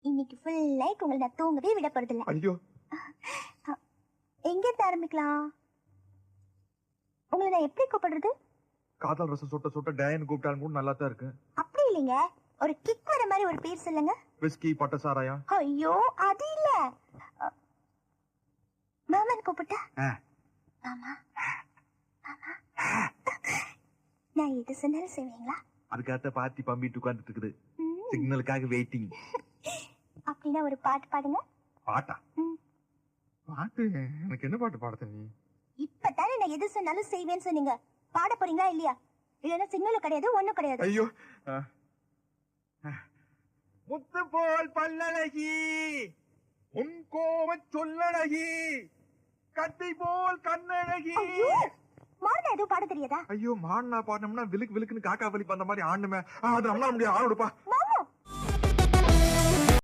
இன்னைக்கு full night உங்களை நான் தூங்கவே விட போறதில்ல. ஐயோ, எங்க இருந்து ஆரம்பிக்கலாம்? உங்களை நான் எப்படி கூப்பிடுறது? காதல் ரசம் சுட்ட சுட்ட டயன் கூப்பிட்டாலும் கூட நல்லா தான் இருக்கு. அப்படி இல்லைங்க, ஒரு கிக் வர மாதிரி ஒரு பேர் சொல்லுங்க. விஸ்கி பட்ட சாராயா? ஐயோ அது இல்ல. மாமன் கூப்பிட்டா? மாமா நான் எது சொன்னாலும் செய்வீங்களா? அதுக்காக பாத்தி பம்பிட்டு உட்கார்ந்துட்டு இருக்குது. சிக்னலுக்காக வெயிட்டிங். அப்படின்னா ஒரு பாட்டு பாடுங்க. பாட்டா? பாட்டு? எனக்கு என்ன பாட்டு பாடுத நீ? இப்பதானே நான் எது சொன்னாலும் செய்வேன்னு சொன்னீங்க. பாட போறீங்களா இல்லையா? இல்லன்னா சிக்னலும் கிடையாது, ஒண்ணும் கிடையாது. ஐயோ, முத்து போல் பல்லழகி, உன் கோவ சொல்லழகி, கத்தி போல் கண்ணழகி. மாறினா எதுவும் பாட தெரியாதா? ஐயோ, மாடினா பாடணும்னா விலுக்கு விலுக்குன்னு காக்கா வலி பண்ற மாதிரி ஆடணுமே. அது நம்மளால முடியாது. ஆடுப்பா.